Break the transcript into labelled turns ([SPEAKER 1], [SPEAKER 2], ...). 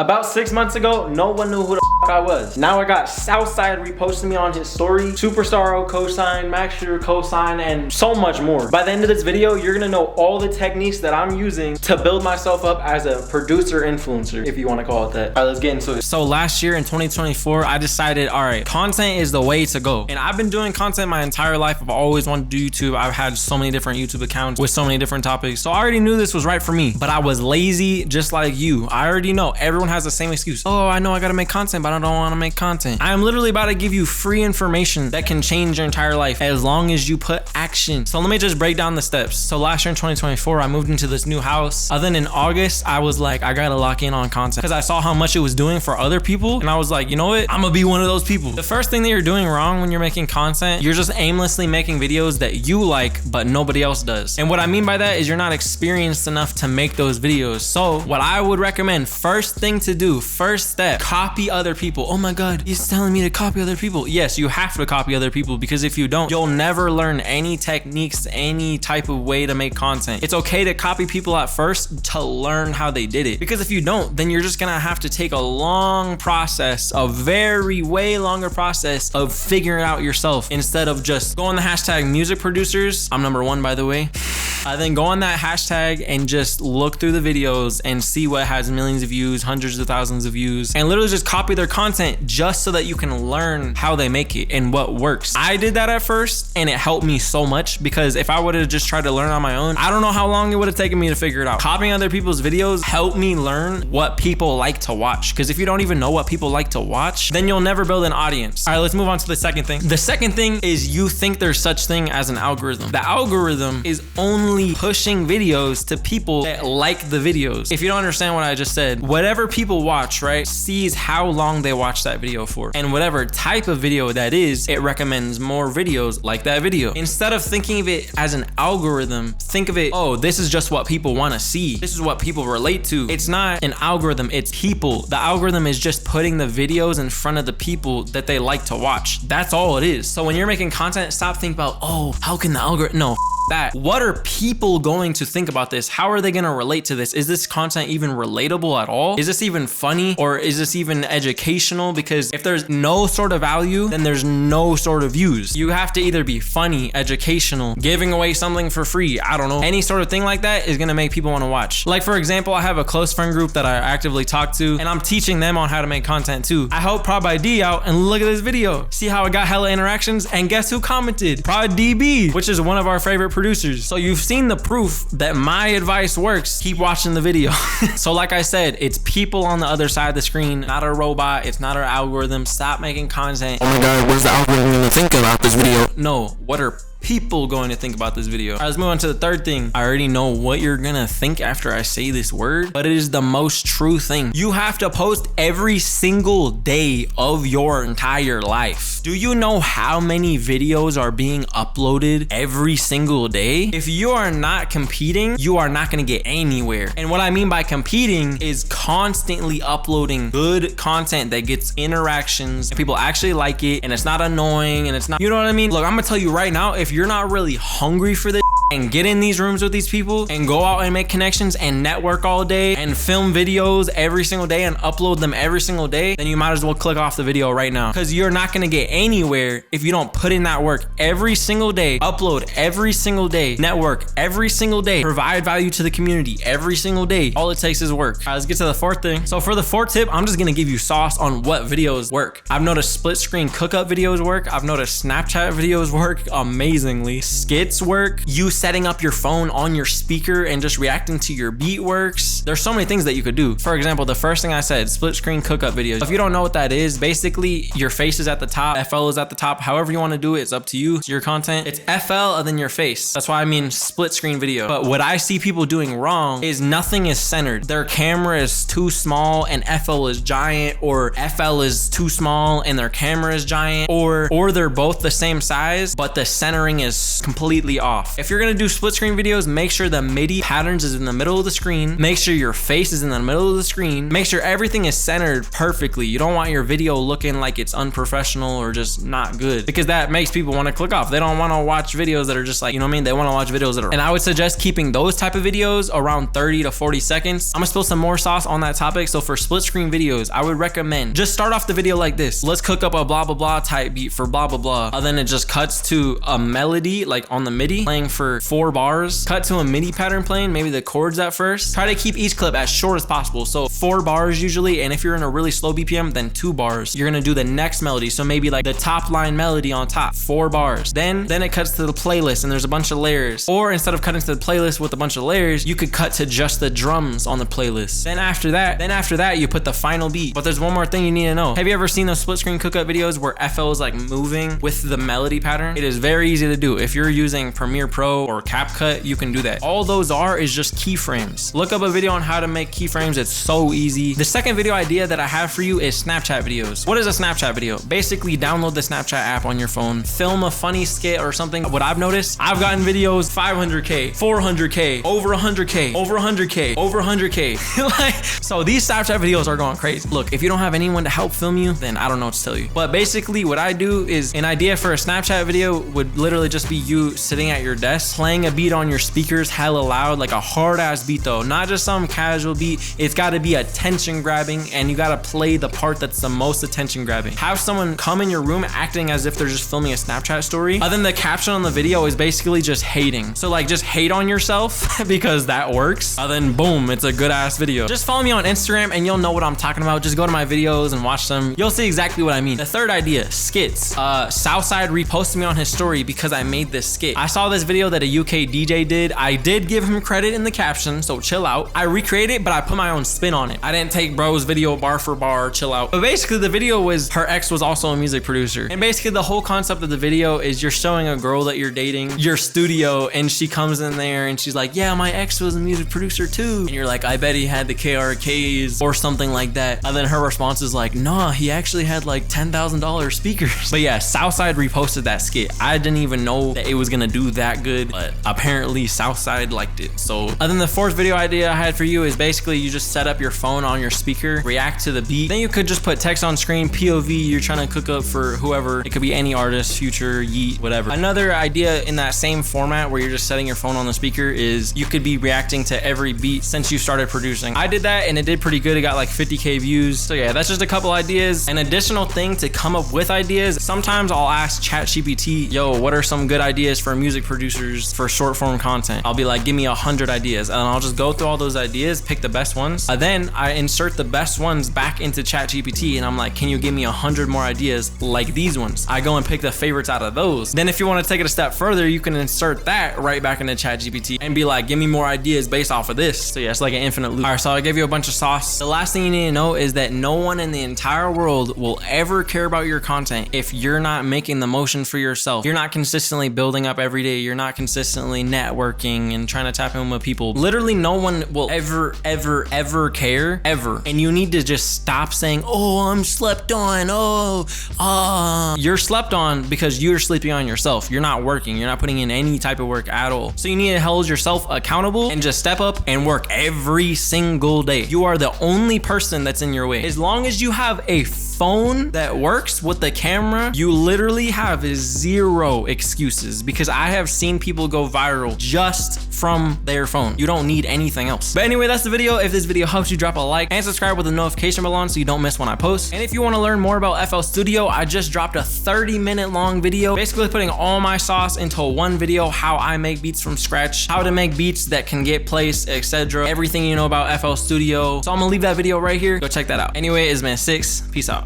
[SPEAKER 1] About 6 months ago, no one knew who the I was. Now I got Southside reposting me on his story, Superstar cosign, Max Shooter cosign, and so much more. By the end of this video, you're gonna know all the techniques that I'm using to build myself up as a producer influencer, if you wanna call it that. All right, let's get into it. So last year in 2024, I decided, all right, content is the way to go. And I've been doing content my entire life. I've always wanted to do YouTube. I've had so many different YouTube accounts with so many different topics. So I already knew this was right for me, but I was lazy just like you. I already know everyone has the same excuse. Oh, I know I gotta make content, but I don't wanna make content. I am literally about to give you free information that can change your entire life as long as you put action. So let me just break down the steps. So last year in 2024, I moved into this new house. Then in August, I was like, I gotta lock in on content because I saw how much it was doing for other people. And I was like, you know what? I'm gonna be one of those people. The first thing that you're doing wrong when you're making content, you're just aimlessly making videos that you like, but nobody else does. And what I mean by that is you're not experienced enough to make those videos. So what I would recommend, first thing to do, first step, copy other people. Oh my God, he's telling me to copy other people. Yes, you have to copy other people because if you don't, you'll never learn any techniques, any type of way to make content. It's okay to copy people at first to learn how they did it. Because if you don't, then you're just gonna have to take a long process, a way longer process of figuring it out yourself instead of just go on the hashtag music producers. I'm #1, by the way. Then go on that hashtag and just look through the videos and see what has millions of views, hundreds of thousands of views, and literally just copy their content just so that you can learn how they make it and what works. I did that at first and it helped me so much because if I would have just tried to learn on my own, I don't know how long it would have taken me to figure it out. Copying other people's videos helped me learn what people like to watch, because if you don't even know what people like to watch, then you'll never build an audience. All right, let's move on to the second thing. The second thing is you think there's such thing as an algorithm. The algorithm is only pushing videos to people that like the videos. If you don't understand what I just said, whatever people watch, right, sees how long they watch that video for. And whatever type of video that is, it recommends more videos like that video. Instead of thinking of it as an algorithm, think of it, oh, this is just what people want to see. This is what people relate to. It's not an algorithm, it's people. The algorithm is just putting the videos in front of the people that they like to watch. That's all it is. So when you're making content, stop thinking about, oh, how can the algorithm, no. That. What are people going to think about this? How are they going to relate to this? Is this content even relatable at all? Is this even funny, or is this even educational? Because if there's no sort of value, then there's no sort of views. You have to either be funny, educational, giving away something for free. I don't know. Any sort of thing like that is going to make people want to watch. Like for example, I have a close friend group that I actively talk to, and I'm teaching them on how to make content too. I helped Prod by D out, and look at this video. See how it got hella interactions? And guess who commented? Prod DB, which is one of our favorite producers. So you've seen the proof that my advice works. Keep watching the video. So like I said, it's people on the other side of the screen, not a robot. It's not our algorithm. Stop making content. Oh my God, what's the algorithm gonna think about this video? No, what are people going to think about this video? All right, let's move on to the third thing. I already know what you're gonna think after I say this word, but it is the most true thing. You have to post every single day of your entire life. Do you know how many videos are being uploaded every single day? If you are not competing, you are not gonna get anywhere. And what I mean by competing is constantly uploading good content that gets interactions and people actually like it, and it's not annoying, and it's not, you know what I mean? Look, I'm gonna tell you right now, if you're not really hungry for this and get in these rooms with these people and go out and make connections and network all day and film videos every single day and upload them every single day, then you might as well click off the video right now, because you're not going to get anywhere if you don't put in that work every single day, upload every single day, network every single day, provide value to the community every single day. All it takes is work. All right, let's get to the fourth thing. So for the fourth tip, I'm just going to give you sauce on what videos work. I've noticed split screen cookup videos work. I've noticed Snapchat videos work amazingly. Skits work. You setting up your phone on your speaker and just reacting to your beat works. There's so many things that you could do. For example, the first thing I said, split screen cookup videos. If you don't know what that is, basically your face is at the top, FL is at the top. However you want to do it, it's up to you. It's your content. It's FL and then your face. That's why I mean split screen video. But what I see people doing wrong is nothing is centered. Their camera is too small and FL is giant, or FL is too small and their camera is giant, or they're both the same size, but the centering is completely off. If you're gonna gonna do split screen videos, make sure the MIDI patterns is in the middle of the screen. Make sure your face is in the middle of the screen. Make sure everything is centered perfectly. You don't want your video looking like it's unprofessional or just not good, because that makes people want to click off. They don't want to watch videos that are just like, you know what I mean? They want to watch videos that are, and I would suggest keeping those type of videos around 30 to 40 seconds. I'm gonna spill some more sauce on that topic. So for split screen videos, I would recommend just start off the video like this. Let's cook up a blah, blah, blah type beat for blah, blah, blah. And then it just cuts to a melody, like on the MIDI playing for 4 bars, cut to a MIDI pattern playing, maybe the chords at first. Try to keep each clip as short as possible. So 4 bars usually. And if you're in a really slow BPM, then 2 bars. You're gonna do the next melody. So maybe like the top line melody on top, 4 bars. Then it cuts to the playlist and there's a bunch of layers. Or instead of cutting to the playlist with a bunch of layers, you could cut to just the drums on the playlist. Then after that, you put the final beat. But there's one more thing you need to know. Have you ever seen those split screen cookup videos where FL is like moving with the melody pattern? It is very easy to do. If you're using Premiere Pro or CapCut, you can do that. All those is just keyframes. Look up a video on how to make keyframes. It's so easy. The second video idea that I have for you is Snapchat videos. What is a Snapchat video? Basically, download the Snapchat app on your phone, film a funny skit or something. What I've noticed, I've gotten videos 500K, 400K, over 100K, over 100K, over 100K. Like, so these Snapchat videos are going crazy. Look, if you don't have anyone to help film you, then I don't know what to tell you. But basically what I do is, an idea for a Snapchat video would literally just be you sitting at your desk, playing a beat on your speakers hella loud, like a hard ass beat though, not just some casual beat. It's gotta be attention grabbing, and you gotta play the part that's the most attention grabbing. Have someone come in your room acting as if they're just filming a Snapchat story. Then the caption on the video is basically just hating. So like, just hate on yourself because that works. Then boom, it's a good ass video. Just follow me on Instagram and you'll know what I'm talking about. Just go to my videos and watch them. You'll see exactly what I mean. The third idea, skits. Southside reposted me on his story because I made this skit. I saw this video that a UK DJ did. I did give him credit in the caption, so chill out. I recreated it, but I put my own spin on it. I didn't take bro's video bar for bar, chill out. But basically the video was, her ex was also a music producer. And basically the whole concept of the video is you're showing a girl that you're dating your studio, and she comes in there and she's like, yeah, my ex was a music producer too. And you're like, I bet he had the KRKs or something like that. And then her response is like, nah, he actually had like $10,000 speakers. But yeah, Southside reposted that skit. I didn't even know that it was gonna do that good, but apparently Southside liked it. So then the fourth video idea I had for you is basically you just set up your phone on your speaker, react to the beat. Then you could just put text on screen, POV, you're trying to cook up for whoever. It could be any artist, Future, Yeet, whatever. Another idea in that same format where you're just setting your phone on the speaker is you could be reacting to every beat since you started producing. I did that and it did pretty good. It got like 50K views. So yeah, that's just a couple ideas. An additional thing to come up with ideas, sometimes I'll ask ChatGPT, yo, what are some good ideas for music producers for short form content? I'll be like, give me 100 ideas, and I'll just go through all those ideas, pick the best ones. Then I insert the best ones back into ChatGPT and I'm like, can you give me 100 more ideas like these ones? I go and pick the favorites out of those. Then if you want to take it a step further, you can insert that right back into ChatGPT and be like, give me more ideas based off of this. So yeah, it's like an infinite loop. All right, so I gave you a bunch of sauce. The last thing you need to know is that no one in the entire world will ever care about your content if you're not making the motion for yourself. You're not consistently building up every day. You're not consistently networking and trying to tap in with people. Literally no one will ever care, ever. And you need to just stop saying, oh, I'm slept on, you're slept on because you're sleeping on yourself. You're not working. You're not putting in any type of work at all. So you need to hold yourself accountable and just step up and work every single day. You are the only person that's in your way. As long as you have a phone that works with the camera, you literally have 0 excuses, because I have seen people go viral just from their phone. You don't need anything else. But anyway, that's the video. If this video helps you, drop a like and subscribe with the notification bell on so you don't miss when I post. And if you want to learn more about FL Studio, I just dropped a 30-minute long video, basically putting all my sauce into one video, how I make beats from scratch, how to make beats that can get placed, etc. Everything you know about FL Studio. So I'm gonna leave that video right here. Go check that out. Anyway, it's been 6. Peace out.